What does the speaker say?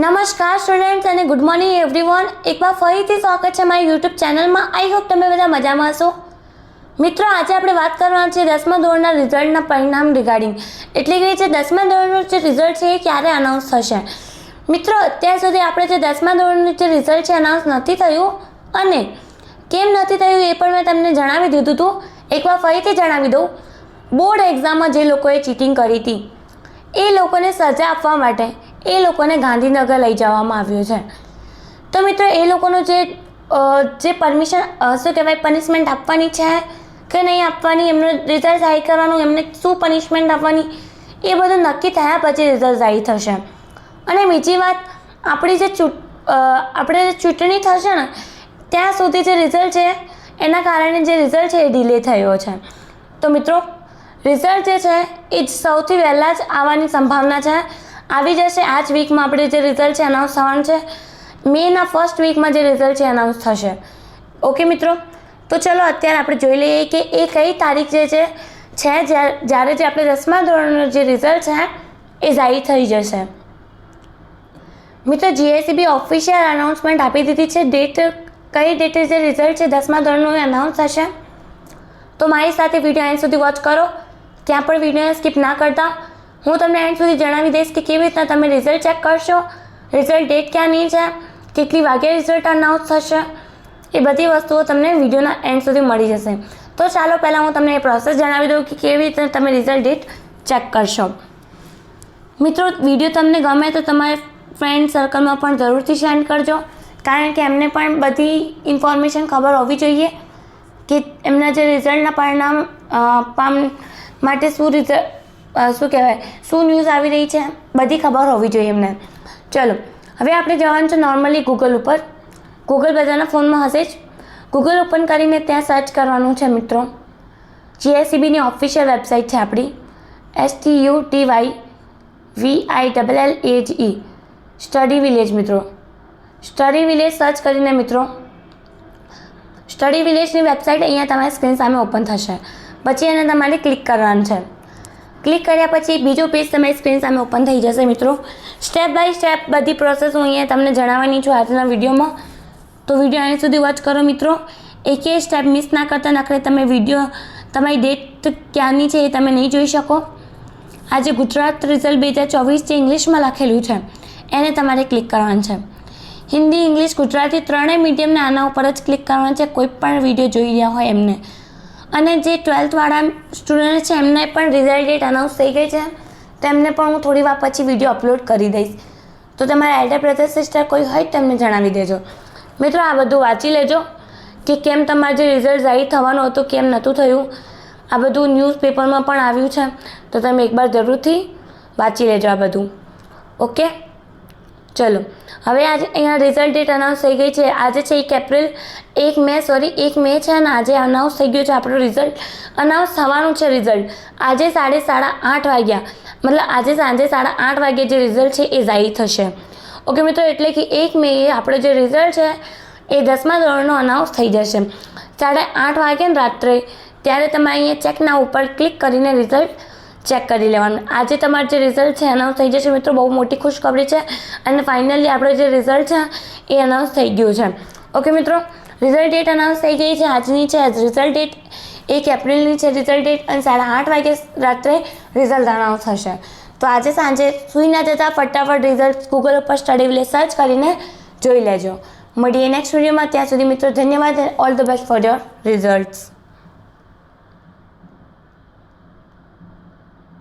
નમસ્કાર સ્ટુડન્ટ્સ અને good morning everyone. એકવાર ફરીથી સ્વાગત છે મારી યુટ્યુબ ચેનલમાં. આઈ હોપ તમે બધા મજામાં હશો. મિત્રો, આજે આપણે વાત કરવાના છે 10મા ધોરણના રિઝલ્ટના પરિણામ રિગાર્ડિંગ, એટલે કે જે 10મા ધોરણનું જે રિઝલ્ટ છે એ ક્યારે અનાઉન્સ થશે. મિત્રો, અત્યાર સુધી આપણે જે 10મા ધોરણનું જે રિઝલ્ટ છે અનાઉન્સ નથી થયું અને કેમ નથી થયું એ પણ મેં તમને જણાવી દીધું હતું. એકવાર ફરીથી જણાવી દઉં. બોર્ડ એક્ઝામમાં જે લોકોએ ચીટિંગ કરી હતી એ લોકોને સજા આપવા માટે એ લોકોને ગાંધીનગર લઈ જવામાં આવ્યો છે. તો મિત્રો, એ લોકોનું જે પરમિશન શું કહેવાય પનિશમેન્ટ આપવાની છે કે નહીં આપવાની, એમનું રિઝલ્ટ જાહેર કરવાનું, એમને શું પનિશમેન્ટ આપવાની, એ બધું નક્કી થયા પછી રિઝલ્ટ જાહેર થશે. અને બીજી વાત, આપણી જે ચૂંટણી થશે ને ત્યાં સુધી જે રિઝલ્ટ છે એના કારણે જે રિઝલ્ટ છે એ ડિલે થયો છે. તો મિત્રો, રિઝલ્ટ જે છે એ સૌથી વહેલાં જ આવવાની સંભાવના છે. આવી જશે આ જ વીકમાં. આપણે જે રિઝલ્ટ છે અનાઉન્સ થવાનું છે. મેના ફર્સ્ટ વીકમાં જે રિઝલ્ટ છે અનાઉન્સ થશે. ઓકે મિત્રો, તો ચલો અત્યારે આપણે જોઈ લઈએ કે એ કઈ તારીખ જે છે જ્યારે જે આપણે 10મા ધોરણનું જે રિઝલ્ટ છે એ જાહેર થઈ જશે. મિત્રો, જીએસઈબી ઓફિશિયલ અનાઉન્સમેન્ટ આપી દીધી છે. કઈ ડેટે જે રિઝલ્ટ છે 10મા ધોરણનું એ અનાઉન્સ થશે. તો મારી સાથે વિડીયો એન્ડ સુધી વોચ કરો. ત્યાં પણ વિડીયોને સ્કીપ ના કરતા. હું તમને એન્ડ સુધી જણાવી દઈશ કે કેવી રીતના તમે રિઝલ્ટ ચેક કરશો, રિઝલ્ટ ડેટ ક્યાંની છે, કેટલી વાગે રિઝલ્ટ અનાઉન્સ થશે, એ બધી વસ્તુઓ તમને વિડીયોના એન્ડ સુધી મળી જશે. તો ચાલો પહેલાં હું તમને એ પ્રોસેસ જણાવી દઉં કે કેવી રીતે તમે રિઝલ્ટ ડેટ ચેક કરશો. મિત્રો, વિડીયો તમને ગમે તો તમારે ફ્રેન્ડ સર્કલમાં પણ જરૂરથી શેર કરજો, કારણ કે એમને પણ બધી ઇન્ફોર્મેશન ખબર હોવી જોઈએ કે એમના જે રિઝલ્ટના પરિણામ માટે શું ન્યૂઝ આવી રહી છે, બધી ખબર હોવી જોઈએ એમને. ચલો, હવે આપણે જવાનું છે નોર્મલી ગૂગલ ઉપર. ગૂગલ બધાના ફોનમાં હશે જ. ગૂગલ ઓપન કરીને ત્યાં સર્ચ કરવાનું છે મિત્રો. જીએસઈબીની ઓફિશિયલ વેબસાઇટ છે આપણી, STUDYVILLAGE સ્ટડી વિલેજ. મિત્રો, સ્ટડી વિલેજ સર્ચ કરીને મિત્રો સ્ટડી વિલેજની વેબસાઇટ અહીંયા તમારી સ્ક્રીન સામે ઓપન થશે. પછી એને તમારે ક્લિક કરવાનું છે. ક્લિક કર્યા પછી બીજો પેજ તમારી સ્ક્રીન સામે ઓપન થઈ જશે. મિત્રો, સ્ટેપ બાય સ્ટેપ બધી પ્રોસેસ હું અહીંયા તમને જણાવવાની છું આજના વિડીયોમાં. તો વિડીયો અહીં સુધી વોચ કરો મિત્રો. એકે સ્ટેપ મિસ ના કરતા, નકરે તમે વિડીયો તમારી ડેટ ક્યાંની છે એ તમે નહીં જોઈ શકો. આજે ગુજરાત રિઝલ્ટ 2024 જે ઇંગ્લિશમાં લખેલું છે એને તમારે ક્લિક કરવાનું છે. હિન્દી, ઇંગ્લિશ, ગુજરાતી ત્રણેય મીડિયમને આના ઉપર જ ક્લિક કરવાનું છે, કોઈ પણ વિડીયો જોઈ રહ્યા હોય એમને. અને જે 12થવાળા સ્ટુડન્ટ છે એમને પણ રિઝલ્ટ ડેટ અનાઉન્સ થઈ ગઈ છે, તો એમને પણ હું થોડી વાર પછી વિડીયો અપલોડ કરી દઈશ. તો તમારા એલ્ડર બ્રધર સિસ્ટર કોઈ હોય તો એમને જણાવી દેજો. મિત્રો, આ બધું વાંચી લેજો કે કેમ તમારે જે રિઝલ્ટ જાહેર થવાનું હતું કેમ નહોતું થયું. આ બધું ન્યૂઝપેપરમાં પણ આવ્યું છે, તો તમે એકવાર જરૂરથી વાંચી લેજો આ બધું. ઓકે, ચલો હવે આજે અહીંયા રિઝલ્ટ ડેટ અનાઉન્સ થઈ ગઈ છે. આજે છે 1 મે છે અને આજે અનાઉન્સ થઈ ગયું છે આપણું રિઝલ્ટ. અનાઉન્સ થવાનું છે રિઝલ્ટ આજે 8:30 વાગ્યા, મતલબ આજે સાંજે 8:30 વાગ્યે જે રિઝલ્ટ છે એ જાહેર થશે. ઓકે મિત્રો, એટલે કે 1 મે આપણો જે રિઝલ્ટ છે એ 10મા ધોરણનો અનાઉન્સ થઈ જશે 8:30 વાગ્યે ને રાત્રે. ત્યારે તમારે અહીંયા ચેકના ઉપર ક્લિક કરીને રિઝલ્ટ ચેક કરી લેવાનું. આજે તમારું જે રિઝલ્ટ છે અનાઉન્સ થઈ જશે. મિત્રો, બહુ મોટી ખુશખબરી છે અને ફાઇનલી આપણો જે રિઝલ્ટ છે એ અનાઉન્સ થઈ ગયું છે. ઓકે મિત્રો, રિઝલ્ટ ડેટ અનાઉન્સ થઈ ગઈ છે. આજની છે રિઝલ્ટ ડેટ 1 એપ્રિલની છે રિઝલ્ટ ડેટ અને 8:30 વાગ્યે રાત્રે રિઝલ્ટ અનાઉન્સ થશે. તો આજે સાંજે સૂઈ ના જતાં ફટાફટ રિઝલ્ટ ગૂગલ ઉપર સ્ટડી વિલેજ સર્ચ કરીને જોઈ લેજો. મળીએ નેક્સ્ટ વિડીયોમાં. ત્યાં સુધી મિત્રો ધન્યવાદ. All the best for your results.